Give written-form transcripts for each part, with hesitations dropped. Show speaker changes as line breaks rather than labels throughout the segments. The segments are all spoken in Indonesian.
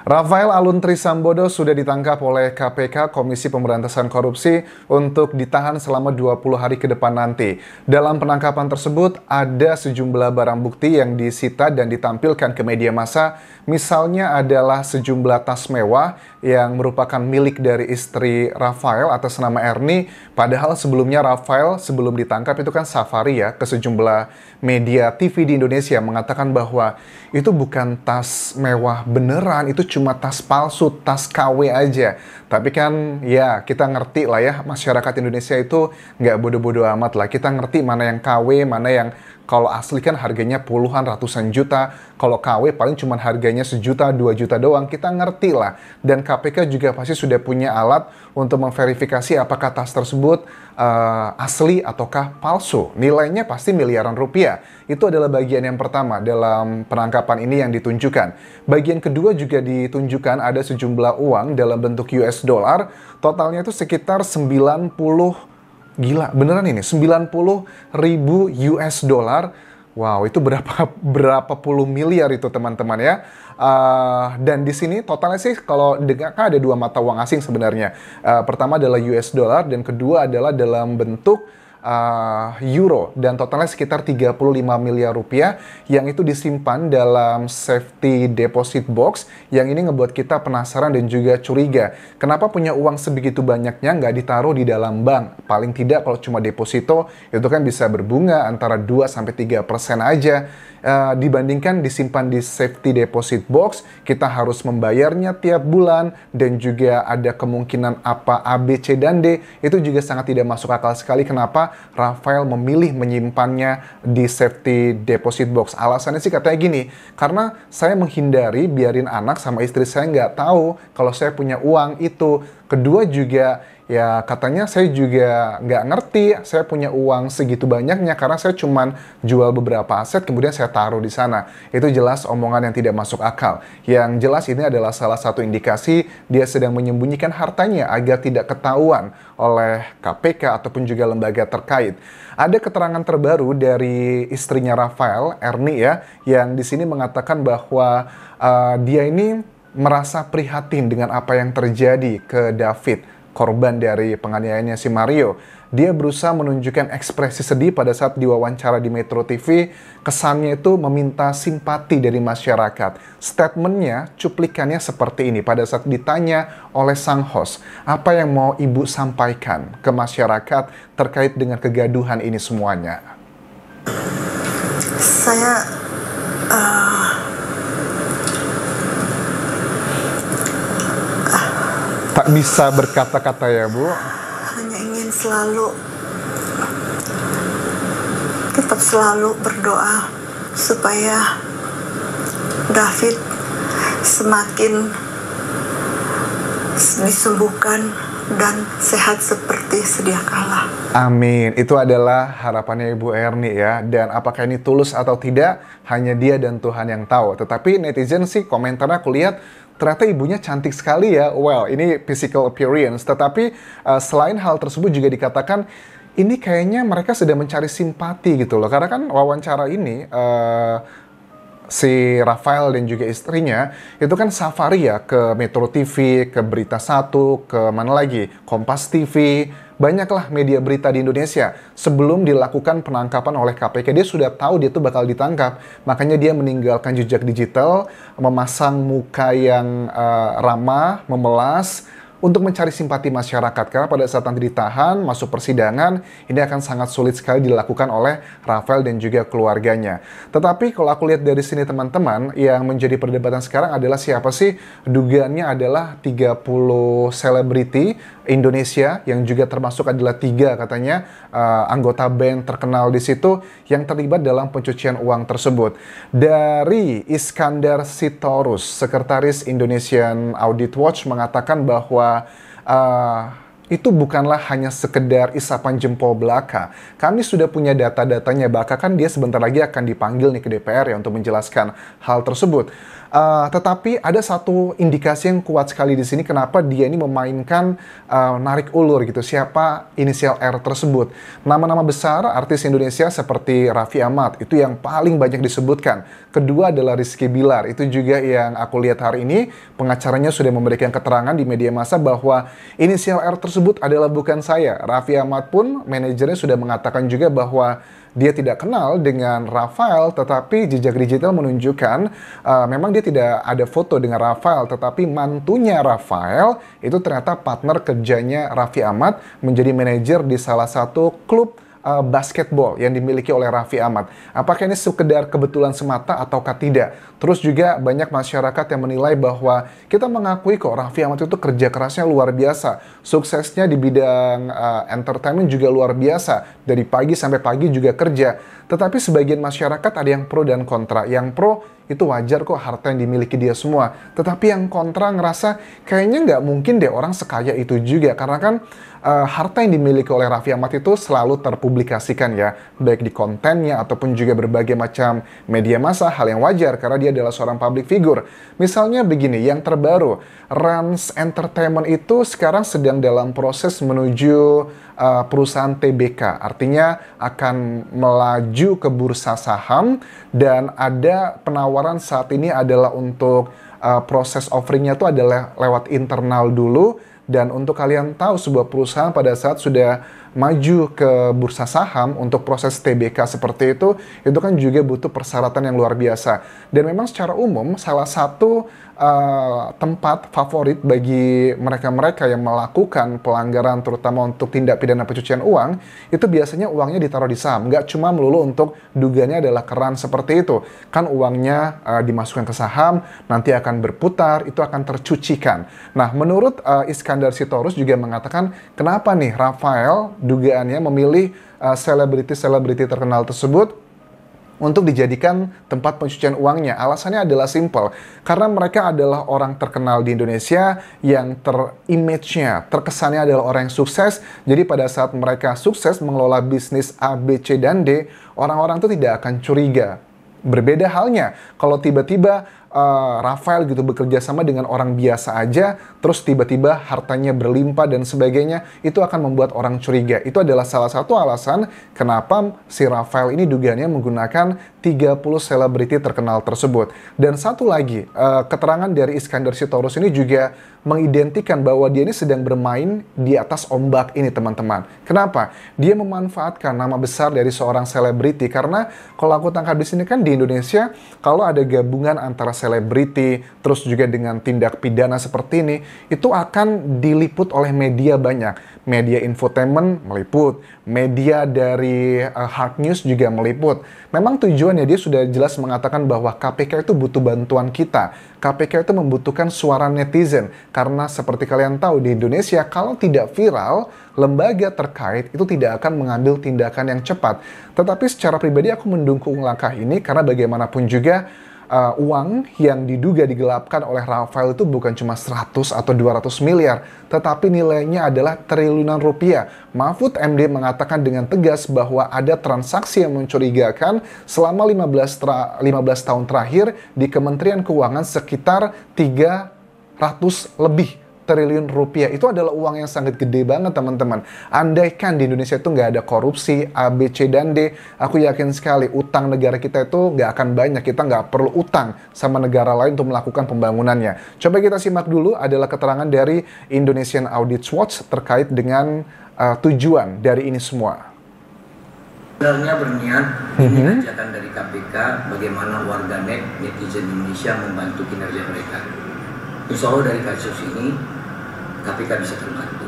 Rafael Alun Trisambodo sudah ditangkap oleh KPK Komisi Pemberantasan Korupsi untuk ditahan selama 20 hari ke depan nanti. Dalam penangkapan tersebut ada sejumlah barang bukti yang disita dan ditampilkan ke media massa. Misalnya adalah sejumlah tas mewah yang merupakan milik dari istri Rafael atas nama Erni. Padahal sebelumnya Rafael sebelum ditangkap itu kan safari ya ke sejumlah media TV di Indonesia mengatakan bahwa itu bukan tas mewah beneran, itu cuma tas palsu, tas KW aja. Tapi kan ya kita ngerti lah ya, masyarakat Indonesia itu nggak bodoh-bodoh amat lah. Kita ngerti mana yang KW, mana yang kalau asli kan harganya puluhan ratusan juta. Kalau KW paling cuma harganya 1 juta, 2 juta doang. Kita ngerti lah. Dan KPK juga pasti sudah punya alat untuk memverifikasi apakah tas tersebut asli ataukah palsu. Nilainya pasti miliaran rupiah. Itu adalah bagian yang pertama dalam penangkapan ini yang ditunjukkan. Bagian kedua juga ditunjukkan ada sejumlah uang dalam bentuk US dollar. Totalnya itu sekitar 90, gila, beneran ini, 90.000 US dollar. Wow, itu berapa puluh miliar itu teman-teman ya. Dan di sini totalnya sih kalau kan ada dua mata uang asing sebenarnya. Pertama adalah US dollar dan kedua adalah dalam bentuk euro, dan totalnya sekitar 35 miliar rupiah yang itu disimpan dalam safety deposit box, yang ini ngebuat kita penasaran dan juga curiga. Kenapa punya uang sebegitu banyaknya nggak ditaruh di dalam bank? Paling tidak kalau cuma deposito itu kan bisa berbunga antara 2-3% aja. Dibandingkan disimpan di safety deposit box, kita harus membayarnya tiap bulan dan juga ada kemungkinan apa A, B, C, dan D. Itu juga sangat tidak masuk akal sekali kenapa Rafael memilih menyimpannya di safety deposit box. Alasannya sih katanya gini, karena saya menghindari biarin anak sama istri saya nggak tahu kalau saya punya uang itu. Kedua juga ya katanya saya juga nggak ngerti saya punya uang segitu banyaknya karena saya cuman jual beberapa aset kemudian saya taruh di sana. Itu jelas omongan yang tidak masuk akal. Yang jelas ini adalah salah satu indikasi dia sedang menyembunyikan hartanya agar tidak ketahuan oleh KPK ataupun juga lembaga terkait. Ada keterangan terbaru dari istrinya Rafael, Erni ya, yang di sini mengatakan bahwa dia ini merasa prihatin dengan apa yang terjadi ke David, korban dari penganiayaannya si Mario. Dia berusaha menunjukkan ekspresi sedih pada saat diwawancara di Metro TV. Kesannya itu meminta simpati dari masyarakat. Statementnya, cuplikannya seperti ini pada saat ditanya oleh sang host, apa yang mau ibu sampaikan ke masyarakat terkait dengan kegaduhan ini semuanya?
Saya
tak bisa berkata-kata ya Bu.
hanya ingin tetap selalu berdoa supaya David semakin disembuhkan dan sehat seperti sedia kala.
Amin. Itu adalah harapannya Ibu Erni ya. Dan apakah ini tulus atau tidak, hanya dia dan Tuhan yang tahu. Tetapi netizen sih komentarnya aku lihat, ternyata ibunya cantik sekali ya. Well, ini physical appearance. Tetapi selain hal tersebut juga dikatakan, ini kayaknya mereka sedang mencari simpati gitu loh. Karena kan wawancara ini, si Rafael dan juga istrinya itu kan safari ya ke Metro TV, ke Berita Satu, ke mana lagi, Kompas TV, banyaklah media berita di Indonesia. Sebelum dilakukan penangkapan oleh KPK, dia sudah tahu dia tuh bakal ditangkap. Makanya dia meninggalkan jejak digital, memasang muka yang ramah, memelas, untuk mencari simpati masyarakat. Karena pada saat nanti ditahan, masuk persidangan, ini akan sangat sulit sekali dilakukan oleh Rafael dan juga keluarganya. Tetapi kalau aku lihat dari sini teman-teman, yang menjadi perdebatan sekarang adalah siapa sih? Dugaannya adalah 30 selebriti Indonesia, yang juga termasuk adalah 3 katanya anggota band terkenal di situ yang terlibat dalam pencucian uang tersebut. Dari Iskandar Sitorus, Sekretaris Indonesian Audit Watch, mengatakan bahwa itu bukanlah hanya sekedar isapan jempol belaka. Kami sudah punya data-datanya, bahkan kan dia sebentar lagi akan dipanggil nih ke DPR ya untuk menjelaskan hal tersebut. Tetapi ada satu indikasi yang kuat sekali di sini kenapa dia ini memainkan narik ulur gitu. Siapa inisial R tersebut? Nama-nama besar artis Indonesia seperti Raffi Ahmad itu yang paling banyak disebutkan. Kedua adalah Rizky Bilar. Itu juga yang aku lihat hari ini pengacaranya sudah memberikan keterangan di media massa bahwa inisial R tersebut adalah bukan saya. Raffi Ahmad pun manajernya sudah mengatakan juga bahwa dia tidak kenal dengan Rafael, tetapi jejak digital menunjukkan memang dia tidak ada foto dengan Rafael, tetapi mantunya Rafael itu ternyata partner kerjanya Raffi Ahmad menjadi manajer di salah satu klub basketball yang dimiliki oleh Raffi Ahmad. Apakah ini sekedar kebetulan semata ataukah tidak? Terus juga banyak masyarakat yang menilai bahwa kita mengakui kok Raffi Ahmad itu kerja kerasnya luar biasa. Suksesnya di bidang entertainment juga luar biasa. Dari pagi sampai pagi juga kerja. Tetapi sebagian masyarakat ada yang pro dan kontra. Yang pro itu wajar kok harta yang dimiliki dia semua. Tetapi yang kontra ngerasa kayaknya nggak mungkin deh orang sekaya itu juga. Karena kan harta yang dimiliki oleh Raffi Ahmad itu selalu terpublikasikan ya. Baik di kontennya ataupun juga berbagai macam media massa. Hal yang wajar karena dia adalah seorang public figure. Misalnya begini, yang terbaru. Rans Entertainment itu sekarang sedang dalam proses menuju perusahaan TBK. Artinya akan melaju ke bursa saham dan ada penawaran saat ini adalah untuk proses offeringnya itu adalah lewat internal dulu. Dan untuk kalian tahu sebuah perusahaan pada saat sudah maju ke bursa saham untuk proses TBK seperti itu kan juga butuh persyaratan yang luar biasa. Dan memang secara umum salah satu tempat favorit bagi mereka-mereka yang melakukan pelanggaran terutama untuk tindak pidana pencucian uang itu biasanya uangnya ditaruh di saham. Nggak cuma melulu untuk dugaannya adalah keran seperti itu. Kan uangnya dimasukkan ke saham, nanti akan berputar, itu akan tercucikan. Nah, menurut Iskandar Sitorus juga mengatakan kenapa nih Rafael dugaannya memilih selebriti-selebriti terkenal tersebut untuk dijadikan tempat pencucian uangnya. Alasannya adalah simple. Karena mereka adalah orang terkenal di Indonesia yang terimage-nya, terkesannya adalah orang yang sukses. Jadi pada saat mereka sukses mengelola bisnis A, B, C, dan D, orang-orang itu tidak akan curiga. Berbeda halnya kalau tiba-tiba Rafael gitu bekerja sama dengan orang biasa aja, terus tiba-tiba hartanya berlimpah dan sebagainya, itu akan membuat orang curiga. Itu adalah salah satu alasan kenapa si Rafael ini dugaannya menggunakan 30 selebriti terkenal tersebut. Dan satu lagi, keterangan dari Iskandar Sitorus ini juga mengidentikan bahwa dia ini sedang bermain di atas ombak ini, teman-teman. Kenapa? Dia memanfaatkan nama besar dari seorang selebriti, karena kalau aku tangkap di sini kan di Indonesia, kalau ada gabungan antara selebriti, terus juga dengan tindak pidana seperti ini, itu akan diliput oleh media banyak. Media infotainment meliput, media dari hard news juga meliput. Memang tujuannya dia sudah jelas mengatakan bahwa KPK itu butuh bantuan kita. KPK itu membutuhkan suara netizen. Karena seperti kalian tahu di Indonesia, kalau tidak viral, lembaga terkait itu tidak akan mengambil tindakan yang cepat. Tetapi secara pribadi aku mendukung langkah ini karena bagaimanapun juga uang yang diduga digelapkan oleh Rafael itu bukan cuma 100 atau 200 miliar, tetapi nilainya adalah triliunan rupiah. Mahfud MD mengatakan dengan tegas bahwa ada transaksi yang mencurigakan selama 15 tahun terakhir di Kementerian Keuangan sekitar 300 lebih triliun rupiah. Itu adalah uang yang sangat gede banget, teman-teman. Andaikan di Indonesia itu nggak ada korupsi A, B, C, dan D, aku yakin sekali utang negara kita itu nggak akan banyak. Kita nggak perlu utang sama negara lain untuk melakukan pembangunannya. Coba kita simak dulu adalah keterangan dari Indonesian Audit Watch terkait dengan tujuan dari ini semua.
Sebenarnya berniat ini ajakan dari KPK bagaimana warganet netizen Indonesia membantu kinerja mereka. Insya Allah dari kasus ini KPK bisa terbantu.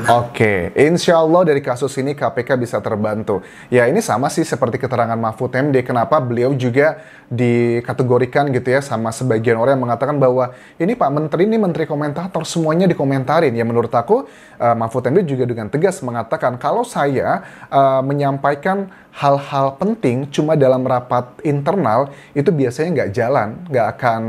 Oke, insya Allah dari kasus ini KPK bisa terbantu. Ya ini sama sih seperti keterangan Mahfud MD. Kenapa beliau juga dikategorikan gitu ya sama sebagian orang yang mengatakan bahwa ini Pak Menteri ini menteri komentator, semuanya dikomentarin. Ya menurut aku Mahfud MD juga dengan tegas mengatakan kalau saya menyampaikan hal-hal penting cuma dalam rapat internal itu biasanya nggak jalan, nggak akan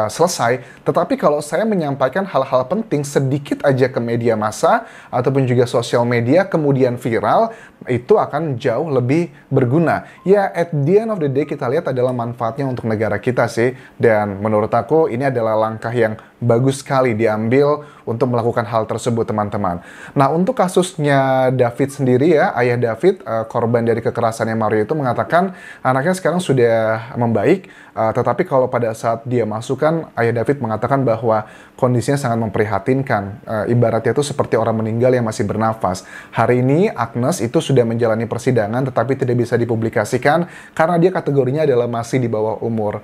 selesai. Tetapi kalau saya menyampaikan hal-hal penting sedikit aja ke media massa ataupun juga sosial media kemudian viral, itu akan jauh lebih berguna. Ya, at the end of the day kita lihat adalah manfaatnya untuk negara kita sih. Dan menurut aku ini adalah langkah yang bagus sekali diambil untuk melakukan hal tersebut, teman-teman. Nah, untuk kasusnya David sendiri ya, ayah David, korban dari kekerasannya Mario itu mengatakan anaknya sekarang sudah membaik, tetapi kalau pada saat dia masukkan, ayah David mengatakan bahwa kondisinya sangat memprihatinkan. Ibaratnya itu seperti orang meninggal yang masih bernafas. Hari ini Agnes itu sudah menjalani persidangan, tetapi tidak bisa dipublikasikan karena dia kategorinya adalah masih di bawah umur.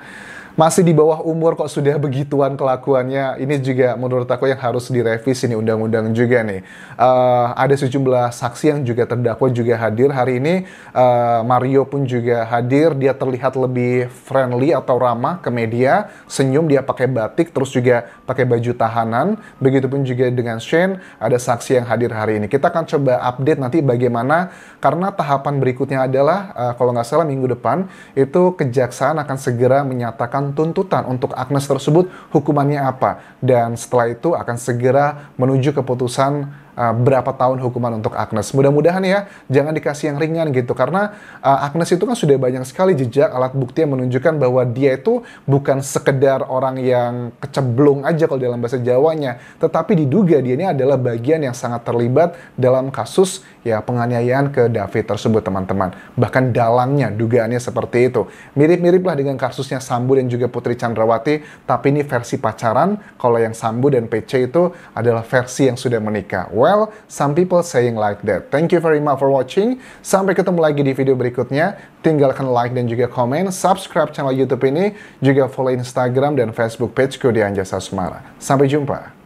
Masih di bawah umur kok sudah begituan kelakuannya. Ini juga menurut aku yang harus direvisi nih undang-undang juga nih. Ada sejumlah saksi yang juga terdakwa juga hadir hari ini. Mario pun juga hadir. Dia terlihat lebih friendly atau ramah ke media. Senyum, dia pakai batik, terus juga pakai baju tahanan. Begitupun juga dengan Shane, ada saksi yang hadir hari ini. Kita akan coba update nanti bagaimana, karena tahapan berikutnya adalah kalau nggak salah minggu depan itu kejaksaan akan segera menyatakan tuntutan untuk Agnes tersebut hukumannya apa, dan setelah itu akan segera menuju keputusan berapa tahun hukuman untuk Agnes. Mudah-mudahan ya, jangan dikasih yang ringan gitu, karena Agnes itu kan sudah banyak sekali jejak alat bukti yang menunjukkan bahwa dia itu bukan sekedar orang yang keceblung aja kalau dalam bahasa Jawanya, tetapi diduga dia ini adalah bagian yang sangat terlibat dalam kasus ya penganiayaan ke David tersebut, teman-teman. Bahkan dalangnya dugaannya seperti itu. Mirip-mirip lah dengan kasusnya Sambo dan juga Putri Chandrawati, tapi ini versi pacaran. Kalau yang Sambo dan PC itu adalah versi yang sudah menikah. Well, some people saying like that. Thank you very much for watching. Sampai ketemu lagi di video berikutnya. Tinggalkan like dan juga komen. Subscribe channel YouTube ini. Juga follow Instagram dan Facebook page Kode Anjasa Semara. Sampai jumpa.